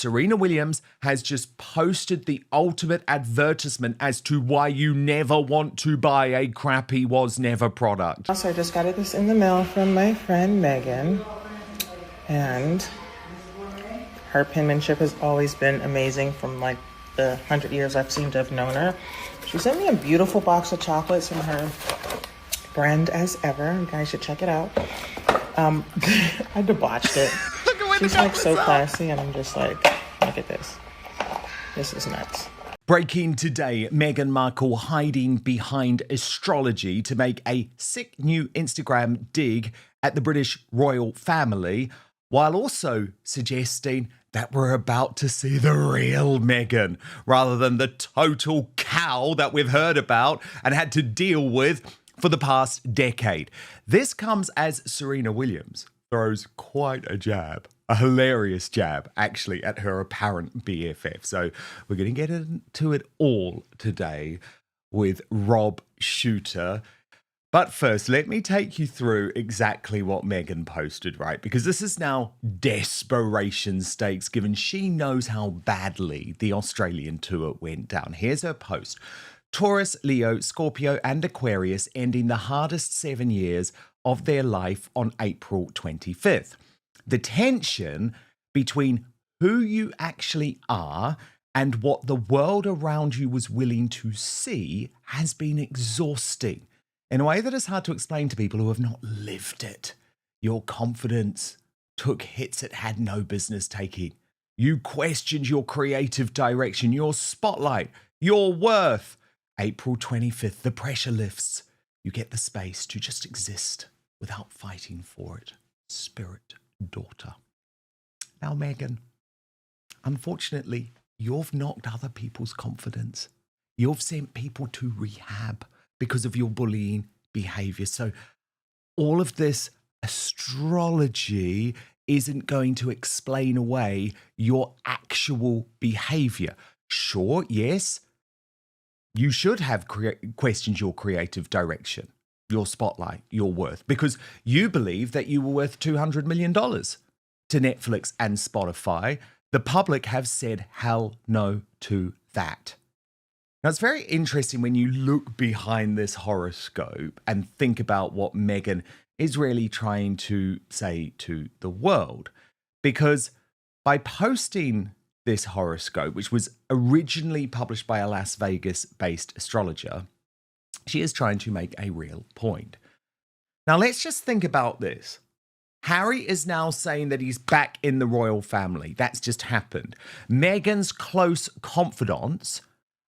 Serena Williams has just posted the ultimate advertisement as to why you never want to buy a crappy Was Never product. Also, I just got this in the mail from my friend Meghan, and her penmanship has always been amazing from like the 100 years I've seemed to have known her. She sent me a beautiful box of chocolates from her brand As Ever. You guys should check it out. I debauched it. She's like so classy, and I'm just like, look at this. This is nuts. Breaking today, Meghan Markle hiding behind astrology to make a sick new Instagram dig at the British royal family, while also suggesting that we're about to see the real Meghan, rather than the total cow that we've heard about and had to deal with for the past decade. This comes as Serena Williams throws quite a jab, a hilarious jab, actually, at her apparent BFF. So we're going to get into it all today with Rob Shooter. But first, let me take you through exactly what Meghan posted, right? Because this is now desperation stakes, given she knows how badly the Australian tour went down. Here's her post. Taurus, Leo, Scorpio, and Aquarius ending the hardest 7 years of their life on April 25th. The tension between who you actually are and what the world around you was willing to see has been exhausting in a way that is hard to explain to people who have not lived it. Your confidence took hits it had no business taking. You questioned your creative direction, your spotlight, your worth. April 25th, the pressure lifts. You get the space to just exist without fighting for it. Spirit daughter. Now, Meghan, unfortunately, you've knocked other people's confidence. You've sent people to rehab because of your bullying behavior. So all of this astrology isn't going to explain away your actual behavior. Sure, yes, you should have questioned your creative direction, your spotlight, your worth, because you believe that you were worth $200 million to Netflix and Spotify. The public have said hell no to that. Now, it's very interesting when you look behind this horoscope and think about what Meghan is really trying to say to the world, because by posting this horoscope, which was originally published by a Las Vegas-based astrologer, she is trying to make a real point. Now, let's just think about this. Harry is now saying that he's back in the royal family. That's just happened. Meghan's close confidants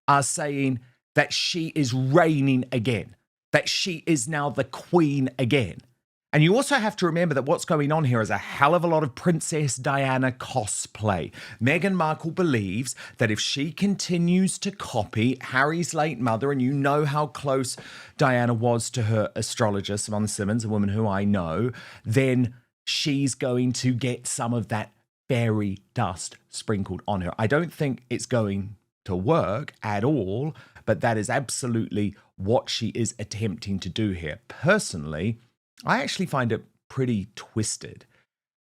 are saying that she is reigning again, that she is now the queen again. And you also have to remember that what's going on here is a hell of a lot of Princess Diana cosplay. Meghan Markle believes that if she continues to copy Harry's late mother, and you know how close Diana was to her astrologer, Simone Simmons, a woman who I know, then she's going to get some of that fairy dust sprinkled on her. I don't think it's going to work at all, but that is absolutely what she is attempting to do here. Personally, I actually find it pretty twisted.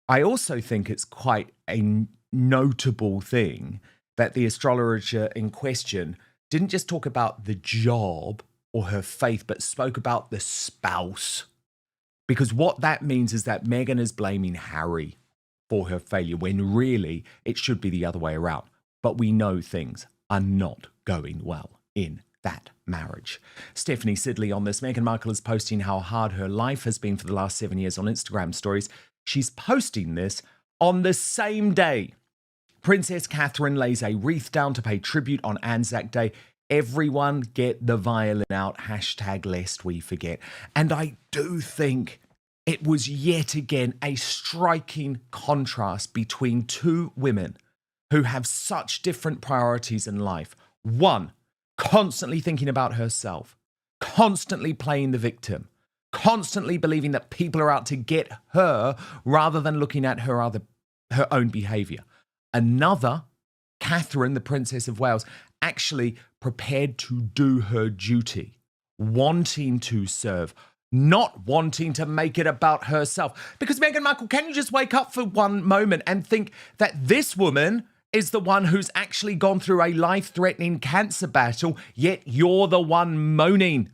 I also think it's quite a notable thing that the astrologer in question didn't just talk about the job or her faith, but spoke about the spouse. Because what that means is that Meghan is blaming Harry for her failure, when really it should be the other way around. But we know things are not going well in that marriage. Stephanie Sidley on this. Meghan Markle is posting how hard her life has been for the last 7 years on Instagram stories. She's posting this on the same day Princess Catherine lays a wreath down to pay tribute on Anzac Day. Everyone get the violin out, hashtag lest we forget. And I do think it was yet again a striking contrast between two women who have such different priorities in life. One, constantly thinking about herself, constantly playing the victim, constantly believing that people are out to get her rather than looking at her own behavior. Another, Catherine, the Princess of Wales, actually prepared to do her duty, wanting to serve, not wanting to make it about herself. Because Meghan Markle, can you just wake up for one moment and think that this woman is the one who's actually gone through a life-threatening cancer battle, yet you're the one moaning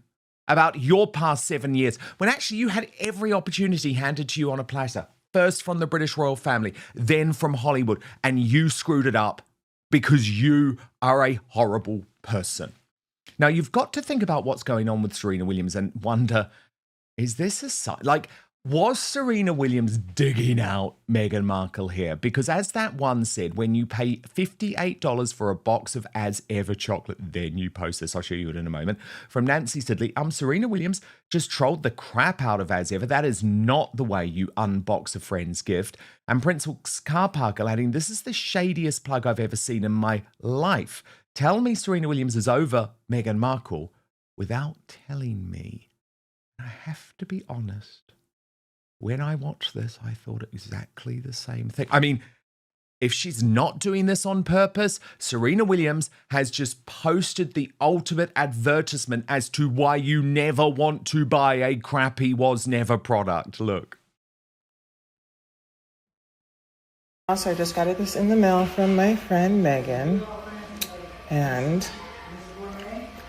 about your past 7 years, when actually you had every opportunity handed to you on a platter. First from the British royal family, then from Hollywood, and you screwed it up because you are a horrible person. Now, you've got to think about what's going on with Serena Williams and wonder, is this a sign? Like, was Serena Williams digging out Meghan Markle here? Because as that one said, when you pay $58 for a box of As Ever chocolate, then you post this, I'll show you it in a moment, from Nancy Sidley, Serena Williams just trolled the crap out of As Ever. That is not the way you unbox a friend's gift. And Principal Car Parker adding, this is the shadiest plug I've ever seen in my life. Tell me Serena Williams is over Meghan Markle without telling me. I have to be honest. When I watched this, I thought exactly the same thing. I mean, if she's not doing this on purpose, Serena Williams has just posted the ultimate advertisement as to why you never want to buy a crappy was never product. Look. Also, I just got this in the mail from my friend Meghan, and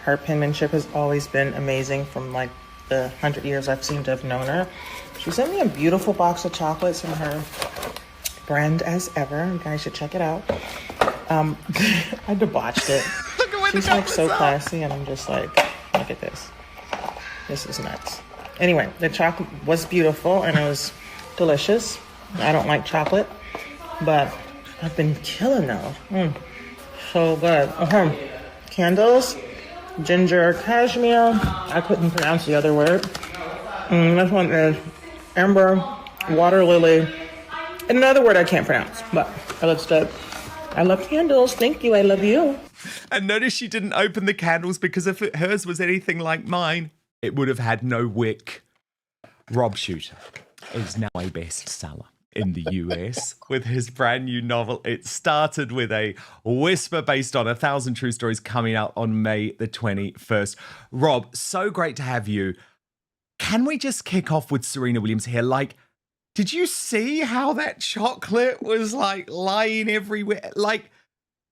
her penmanship has always been amazing from like the 100 years I've seemed to have known her. She sent me a beautiful box of chocolates from her brand As Ever. You guys should check it out. I debauched it. She's like so classy, and I'm just like, look at this. This is nuts. Anyway, the chocolate was beautiful and it was delicious. I don't like chocolate, but I've been killing those. So good. Candles, ginger cashmere. I couldn't pronounce the other word. This one is amber, water lily, and another word I can't pronounce, but it looks good. I love candles. Thank you. I love you. And notice she didn't open the candles because if hers was anything like mine, it would have had no wick. Rob Shooter is now a bestseller in the US with his brand new novel. It started with a whisper based on 1,000 True Stories coming out on May the 21st. Rob, so great to have you. Can we just kick off with Serena Williams here? Like, did you see how that chocolate was like lying everywhere? Like,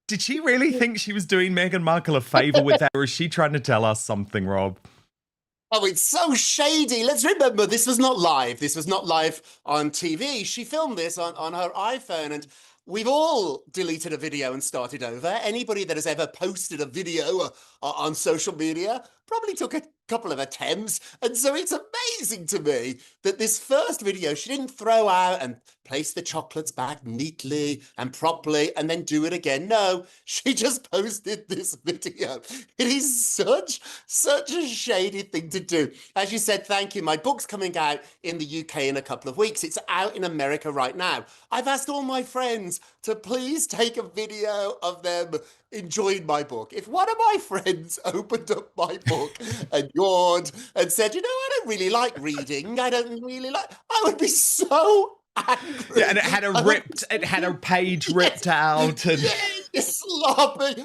did she really think she was doing Meghan Markle a favor with that? Or is she trying to tell us something, Rob? Oh, it's so shady. Let's remember, this was not live. This was not live on TV. She filmed this on her iPhone, and we've all deleted a video and started over. Anybody that has ever posted a video on social media probably took a couple of attempts. And so it's amazing to me that this first video, she didn't throw out and place the chocolates back neatly and properly and then do it again. No, she just posted this video. It is such a shady thing to do. As you said, thank you. My book's coming out in the UK in a couple of weeks. It's out in America right now. I've asked all my friends to please take a video of them enjoying my book. If one of my friends opened up my book and yawned and said, you know, I don't really like reading, I would be so angry. Yeah, and it had a page ripped out. And It's sloppy.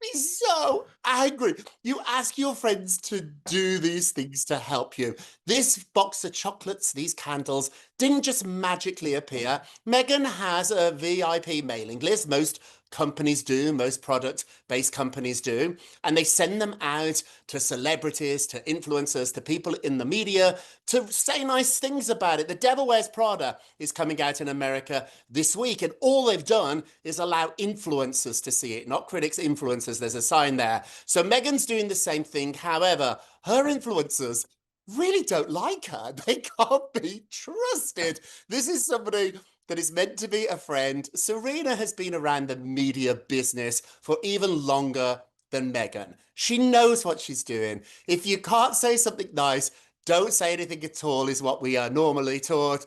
Be so angry. You ask your friends to do these things to help you. This box of chocolates, these candles, didn't just magically appear. Meghan has a VIP mailing list. Most companies do, most product-based companies do, and they send them out to celebrities, to influencers, to people in the media to say nice things about it. The Devil Wears Prada is coming out in America this week, and all they've done is allow influencers to see it, not critics, influencers. There's a sign there. So Meghan's doing the same thing. However, her influencers really don't like her. They can't be trusted. This is somebody that is meant to be a friend. Serena has been around the media business for even longer than Meghan. She knows what she's doing. If you can't say something nice, don't say anything at all, is what we are normally taught.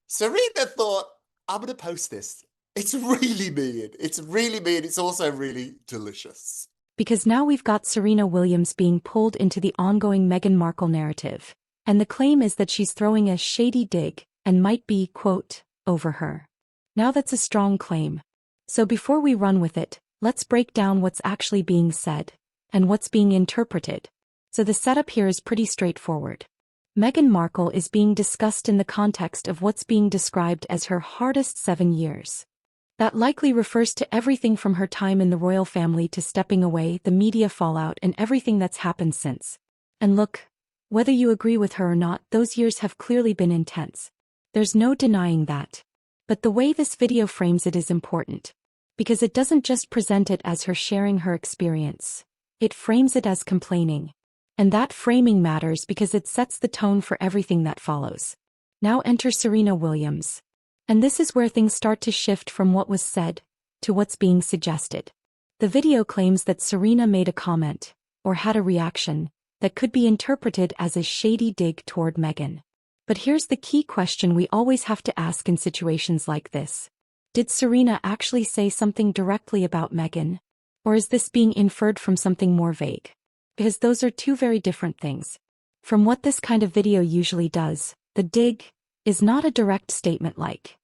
Serena thought, I'm going to post this. It's really mean. It's really mean. It's also really delicious. Because now we've got Serena Williams being pulled into the ongoing Meghan Markle narrative. And the claim is that she's throwing a shady dig and might be, quote, over her. Now that's a strong claim. So before we run with it, let's break down what's actually being said and what's being interpreted. So the setup here is pretty straightforward. Meghan Markle is being discussed in the context of what's being described as her hardest 7 years. That likely refers to everything from her time in the royal family to stepping away, the media fallout, and everything that's happened since. And look, whether you agree with her or not, those years have clearly been intense. There's no denying that. But the way this video frames it is important. Because it doesn't just present it as her sharing her experience. It frames it as complaining. And that framing matters because it sets the tone for everything that follows. Now enter Serena Williams. And this is where things start to shift from what was said to what's being suggested. The video claims that Serena made a comment, or had a reaction, that could be interpreted as a shady dig toward Meghan. But here's the key question we always have to ask in situations like this. Did Serena actually say something directly about Meghan? Or is this being inferred from something more vague? Because those are two very different things. From what this kind of video usually does, the dig is not a direct statement like,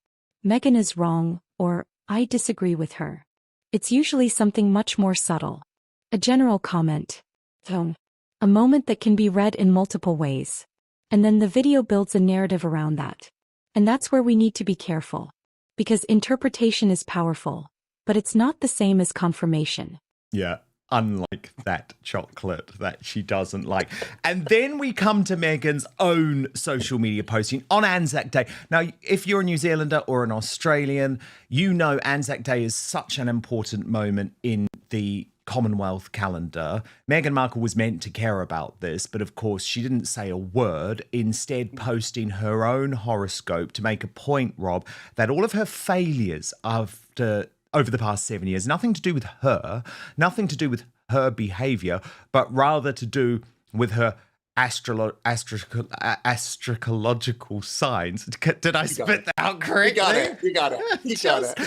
Meghan is wrong, or, I disagree with her. It's usually something much more subtle. A general comment. Tone. A moment that can be read in multiple ways. And then the video builds a narrative around that. And that's where we need to be careful. Because interpretation is powerful, but it's not the same as confirmation. Yeah. Unlike that chocolate that she doesn't like. And then we come to Meghan's own social media posting on Anzac Day. Now, if you're a New Zealander or an Australian, you know Anzac Day is such an important moment in the Commonwealth calendar. Meghan Markle was meant to care about this, but of course she didn't say a word, instead posting her own horoscope to make a point, Rob, that all of her failures over the past 7 years, nothing to do with her, nothing to do with her behaviour, but rather to do with her astrological signs. Did I spit that out correctly? You got it.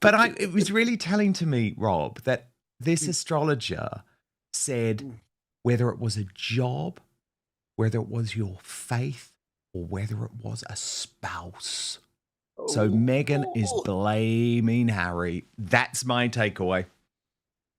But it was really telling to me, Rob, that this astrologer said whether it was a job, whether it was your faith, or whether it was a spouse. So Meghan is blaming Harry. That's my takeaway.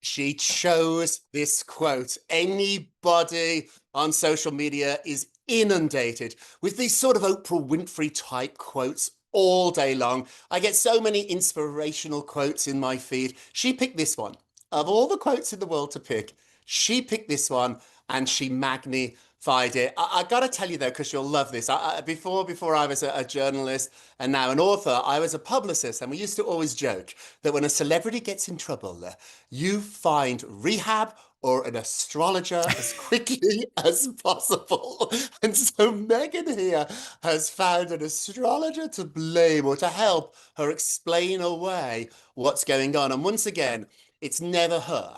She chose this quote. Anybody on social media is inundated with these sort of Oprah Winfrey type quotes all day long. I get so many inspirational quotes in my feed. She picked this one. Of all the quotes in the world to pick, she picked this one and she magnified it. I got to tell you though, because you'll love this. Before I was a journalist and now an author, I was a publicist, and we used to always joke that when a celebrity gets in trouble, you find rehab or an astrologer as quickly as possible. And so Meghan here has found an astrologer to blame or to help her explain away what's going on. And once again, it's never her.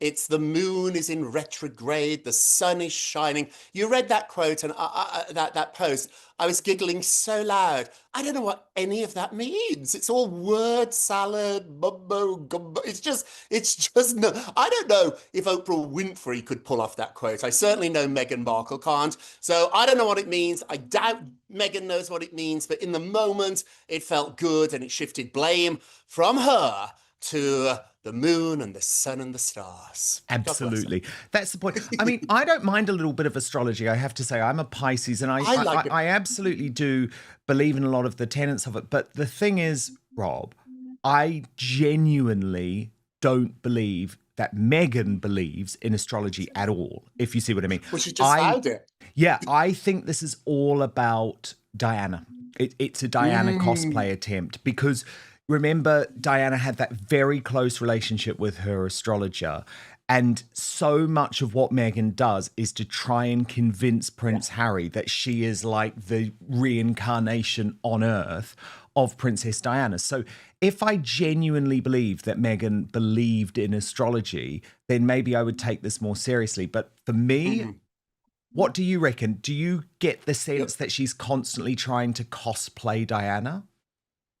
It's the moon is in retrograde, the sun is shining. You read that quote and that post. I was giggling so loud. I don't know what any of that means. It's all word salad, mumbo gumbo. It's just no. I don't know if Oprah Winfrey could pull off that quote. I certainly know Meghan Markle can't. So I don't know what it means. I doubt Meghan knows what it means. But in the moment, it felt good, and it shifted blame from her to the moon and the sun and the stars. Absolutely. That's the point. I mean, I don't mind a little bit of astrology, I have to say. I'm a Pisces, and I absolutely do believe in a lot of the tenets of it. But the thing is, Rob, I genuinely don't believe that Meghan believes in astrology at all, if you see what I mean. Well, she just found it. Yeah, I think this is all about Diana. It's a Diana cosplay attempt, because remember, Diana had that very close relationship with her astrologer. And so much of what Meghan does is to try and convince Prince Harry that she is like the reincarnation on Earth of Princess Diana. So if I genuinely believe that Meghan believed in astrology, then maybe I would take this more seriously. But for me, what do you reckon? Do you get the sense that she's constantly trying to cosplay Diana?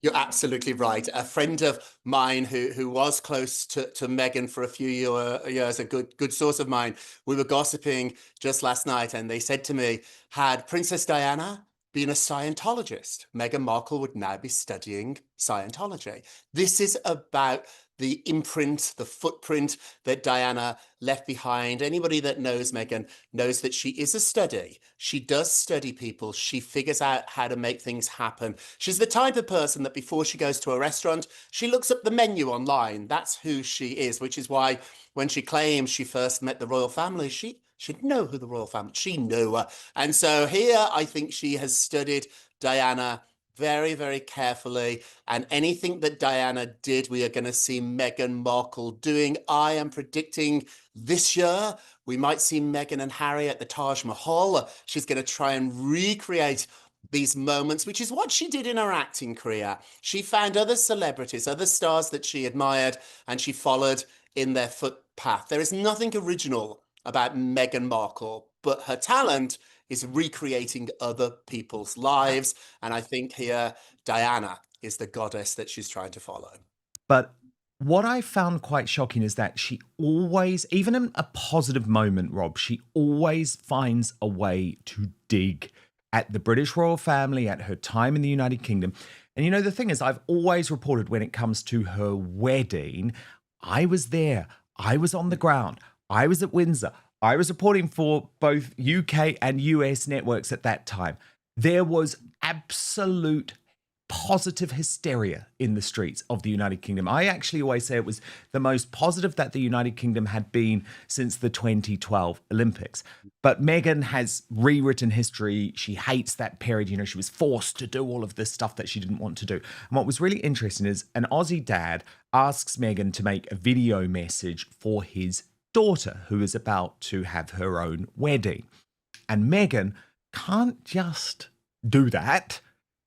You're absolutely right. A friend of mine who was close to Meghan for a few years, a good source of mine, we were gossiping just last night, and they said to me, had Princess Diana been a Scientologist, Meghan Markle would now be studying Scientology. This is about the imprint, the footprint that Diana left behind. Anybody that knows Meghan knows that she is a study. She does study people. She figures out how to make things happen. She's the type of person that before she goes to a restaurant, she looks up the menu online. That's who she is, which is why when she claims she first met the royal family, she should know who the royal family, she knew her. And so here, I think she has studied Diana very, very carefully. And anything that Diana did, we are going to see Meghan Markle doing. I am predicting this year, we might see Meghan and Harry at the Taj Mahal. She's going to try and recreate these moments, which is what she did in her acting career. She found other celebrities, other stars that she admired, and she followed in their footpath. There is nothing original about Meghan Markle, but her talent is recreating other people's lives. And I think here, Diana is the goddess that she's trying to follow. But what I found quite shocking is that she always, even in a positive moment, Rob, she always finds a way to dig at the British royal family, at her time in the United Kingdom. And you know, the thing is, I've always reported when it comes to her wedding, I was there, I was on the ground, I was at Windsor, I was reporting for both UK and US networks at that time. There was absolute positive hysteria in the streets of the United Kingdom. I actually always say it was the most positive that the United Kingdom had been since the 2012 Olympics. But Meghan has rewritten history. She hates that period. You know, she was forced to do all of this stuff that she didn't want to do. And what was really interesting is an Aussie dad asks Meghan to make a video message for his daughter, who is about to have her own wedding. And Meghan can't just do that.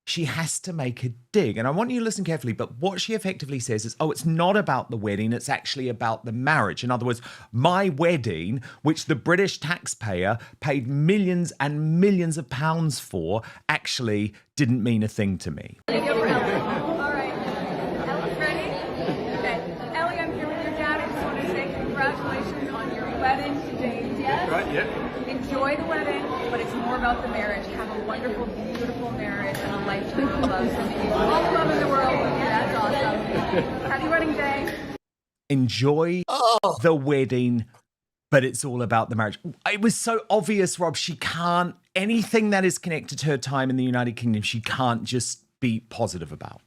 She has to make a dig. And I want you to listen carefully, but what she effectively says is, oh, it's not about the wedding, it's actually about the marriage. In other words, my wedding, which the British taxpayer paid millions and millions of pounds for, actually didn't mean a thing to me. All right. Ellie's ready? Okay. Ellie, I'm here with your dad. I just want to say congratulations on your wedding today. Yes? Right, yeah. Enjoy the wedding, but it's more about the marriage. Have a wonderful, beautiful marriage and a lifetime of love. Sending you all the love in the world. That's awesome. Happy wedding day. Enjoy the wedding, but it's all about the marriage. It was so obvious, Rob. She can't, anything that is connected to her time in the United Kingdom, she can't just be positive about.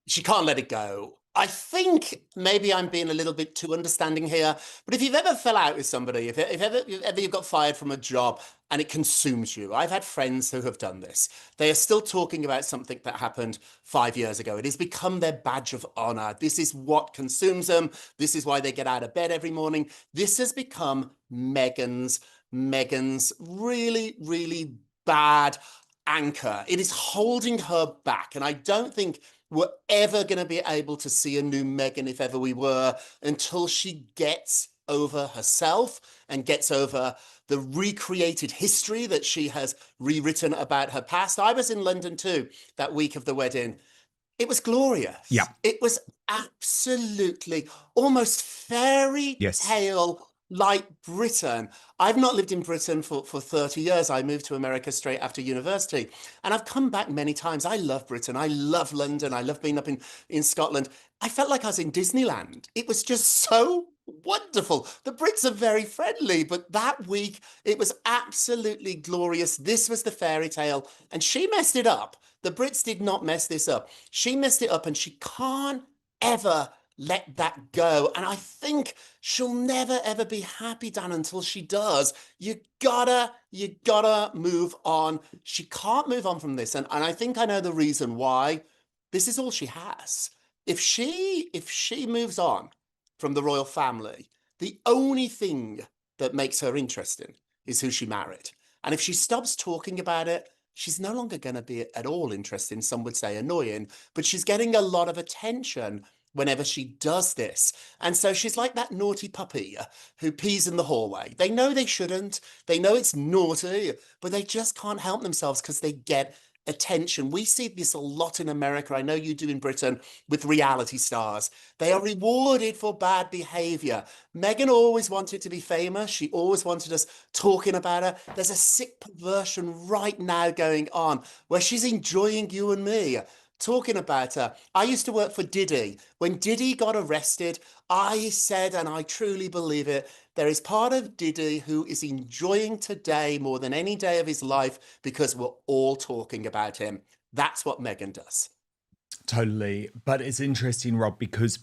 She can't let it go. I think maybe I'm being a little bit too understanding here, but if you've ever fell out with somebody, if ever you've got fired from a job and it consumes you, I've had friends who have done this. They are still talking about something that happened 5 years ago. It has become their badge of honor. This is what consumes them. This is why they get out of bed every morning. This has become Meghan's really, really bad anchor. It is holding her back. And I don't think we're ever going to be able to see a new Meghan, if ever we were, until she gets over herself and gets over the recreated history that she has rewritten about her past. I was in London too, that week of the wedding. It was glorious. Yeah. It was absolutely almost fairy tale like Britain. I've not lived in Britain for 30 years. I moved to America straight after university. And I've come back many times. I love Britain. I love London. I love being up in Scotland. I felt like I was in Disneyland. It was just so wonderful. The Brits are very friendly, but that week it was absolutely glorious. This was the fairy tale, and she messed it up. The Brits did not mess this up. She messed it up, and she can't ever let that go. And I think she'll never, ever be happy, Dan, until she does. You gotta move on. She can't move on from this. And I think I know the reason why. This is all she has. If she moves on from the royal family, the only thing that makes her interesting is who she married. And if she stops talking about it, she's no longer going to be at all interesting. Some would say annoying, but she's getting a lot of attention whenever she does this. And so she's like that naughty puppy who pees in the hallway. They know they shouldn't. They know it's naughty, but they just can't help themselves because they get attention. We see this a lot in America. I know you do in Britain with reality stars. They are rewarded for bad behavior. Meghan always wanted to be famous. She always wanted us talking about her. There's a sick perversion right now going on where she's enjoying you and me. talking about her. I used to work for Diddy. When Diddy got arrested, I said, and I truly believe it, there is part of Diddy who is enjoying today more than any day of his life because we're all talking about him. That's what Meghan does. Totally. But it's interesting, Rob, because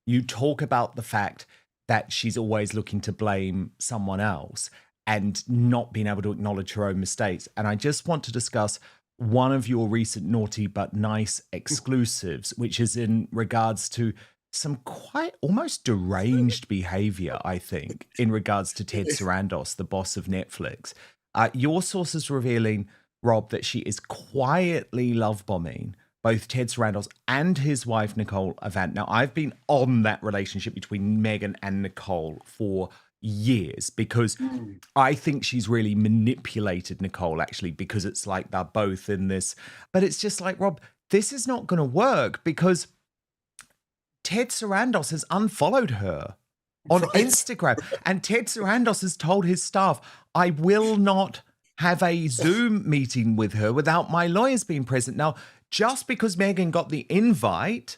you talk about the fact that she's always looking to blame someone else and not being able to acknowledge her own mistakes. And I just want to discuss one of your recent Naughty But Nice exclusives, which is in regards to some quite almost deranged behavior, I think, in regards to Ted Sarandos, the boss of Netflix. Your sources revealing, Rob, that she is quietly love bombing both Ted Sarandos and his wife, Nicole Avant. Now, I've been on that relationship between Meghan and Nicole for years because I think she's really manipulated Nicole, actually, because it's like they're both in this. But it's just like, Rob, this is not going to work because Ted Sarandos has unfollowed her on Instagram. And Ted Sarandos has told his staff, I will not have a Zoom meeting with her without my lawyers being present. Now, just because Meghan got the invite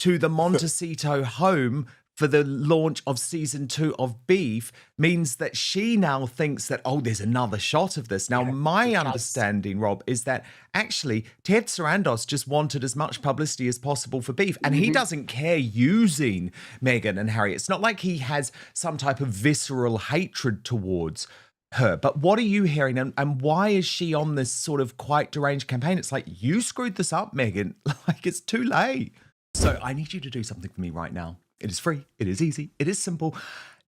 to the Montecito home for the launch of season 2 of Beef means that she now thinks that, oh, there's another shot of this. Now, my understanding, Rob, is that actually Ted Sarandos just wanted as much publicity as possible for Beef. And he doesn't care using Meghan and Harry. It's not like he has some type of visceral hatred towards her. But what are you hearing? And why is she on this sort of quite deranged campaign? It's like, you screwed this up, Meghan. Like, it's too late. So I need you to do something for me right now. It is free. It is easy. It is simple.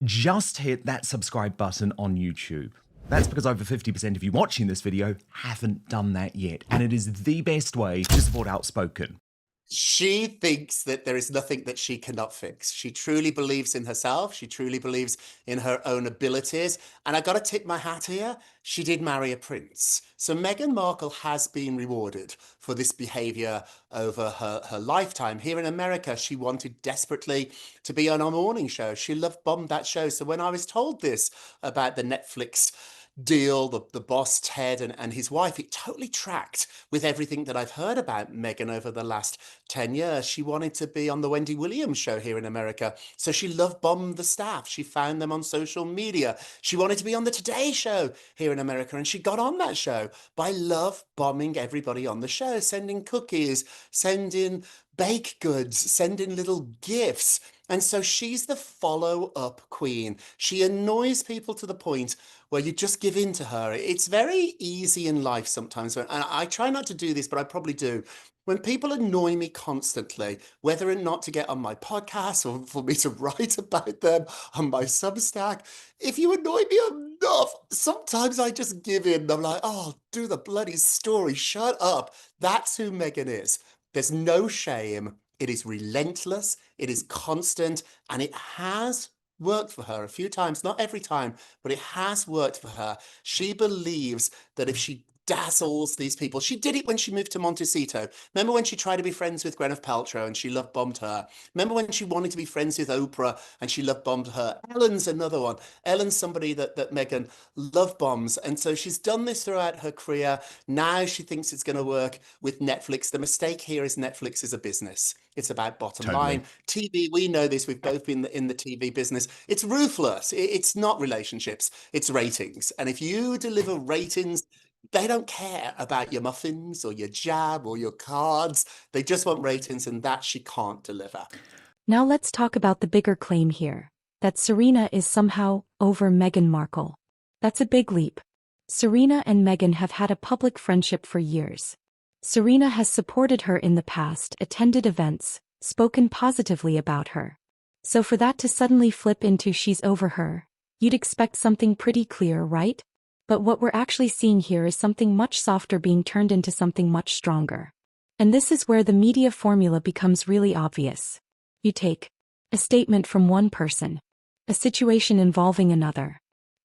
Just hit that subscribe button on YouTube. That's because over 50% of you watching this video haven't done that yet. And it is the best way to support Outspoken. She thinks that there is nothing that she cannot fix. She truly believes in herself. She truly believes in her own abilities. And I got to tip my hat here. She did marry a prince. So Meghan Markle has been rewarded for this behavior over her lifetime. Here in America, she wanted desperately to be on a morning show. She love bombed that show. So when I was told this about the Netflix deal, the boss Ted and his wife, it totally tracked with everything that I've heard about Meghan over the last 10 years. She wanted to be on the Wendy Williams show here in America, so she love bombed the staff. She found them on social media. She wanted to be on the Today Show here in America, and she got on that show by love bombing everybody on the show, sending cookies, sending baked goods, sending little gifts. And so she's the follow-up queen. She annoys people to the point where you just give in to her. It's very easy in life sometimes. And I try not to do this, but I probably do. When people annoy me constantly, whether or not to get on my podcast or for me to write about them on my Substack, if you annoy me enough, sometimes I just give in. I'm like, oh, do the bloody story. Shut up. That's who Meghan is. There's no shame. It is relentless, it is constant, and it has worked for her a few times, not every time, but it has worked for her. She believes that if she dazzles these people, she did it when she moved to Montecito. Remember when she tried to be friends with Gwyneth Paltrow and she love bombed her? Remember when she wanted to be friends with Oprah and she love bombed her? Ellen's another one. Ellen's somebody that Meghan love bombs. And so she's done this throughout her career. Now she thinks it's going to work with Netflix. The mistake here is Netflix is a business. It's about bottom line. TV, we know this. We've both been in the TV business. It's ruthless. It's not relationships. It's ratings. And if you deliver ratings, they don't care about your muffins or your jam or your cards. They just want ratings, and that she can't deliver. Now let's talk about the bigger claim here, that Serena is somehow over Meghan Markle. That's a big leap. Serena and Meghan have had a public friendship for years. Serena has supported her in the past, attended events, spoken positively about her. So for that to suddenly flip into she's over her, you'd expect something pretty clear, right? But what we're actually seeing here is something much softer being turned into something much stronger. And this is where the media formula becomes really obvious. You take a statement from one person, a situation involving another,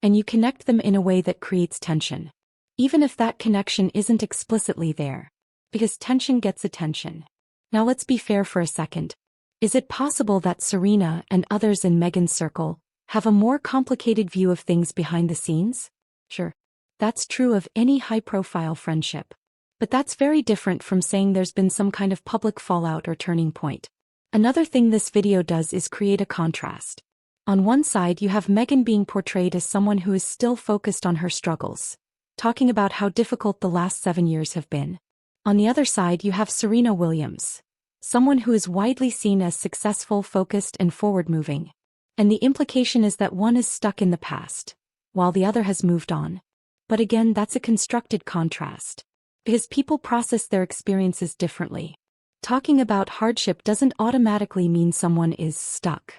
and you connect them in a way that creates tension. Even if that connection isn't explicitly there, because tension gets attention. Now let's be fair for a second. Is it possible that Serena and others in Meghan's circle have a more complicated view of things behind the scenes? Sure. That's true of any high-profile friendship. But that's very different from saying there's been some kind of public fallout or turning point. Another thing this video does is create a contrast. On one side, you have Meghan being portrayed as someone who is still focused on her struggles, talking about how difficult the last 7 years have been. On the other side, you have Serena Williams, someone who is widely seen as successful, focused, and forward-moving. And the implication is that one is stuck in the past, while the other has moved on. But again, that's a constructed contrast, because people process their experiences differently. Talking about hardship doesn't automatically mean someone is stuck.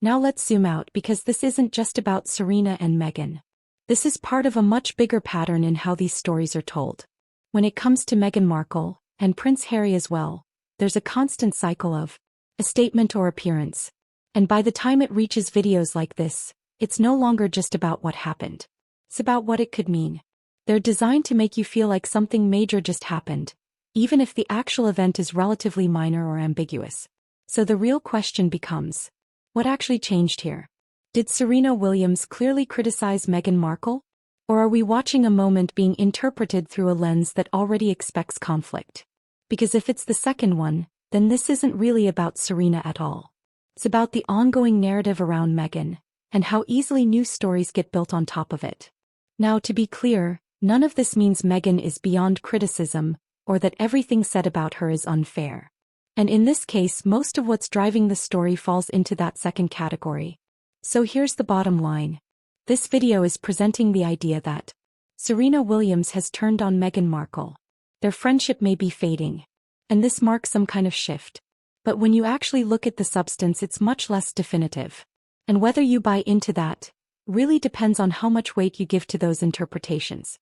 Now let's zoom out, because this isn't just about Serena and Meghan. This is part of a much bigger pattern in how these stories are told. When it comes to Meghan Markle, and Prince Harry as well, there's a constant cycle of a statement or appearance. And by the time it reaches videos like this, it's no longer just about what happened. It's about what it could mean. They're designed to make you feel like something major just happened, even if the actual event is relatively minor or ambiguous. So the real question becomes, what actually changed here? Did Serena Williams clearly criticize Meghan Markle? Or are we watching a moment being interpreted through a lens that already expects conflict? Because if it's the second one, then this isn't really about Serena at all. It's about the ongoing narrative around Meghan, and how easily news stories get built on top of it. Now, to be clear, none of this means Meghan is beyond criticism, or that everything said about her is unfair. And in this case, most of what's driving the story falls into that second category. So here's the bottom line. This video is presenting the idea that Serena Williams has turned on Meghan Markle. Their friendship may be fading, and this marks some kind of shift. But when you actually look at the substance, it's much less definitive. And whether you buy into that really depends on how much weight you give to those interpretations.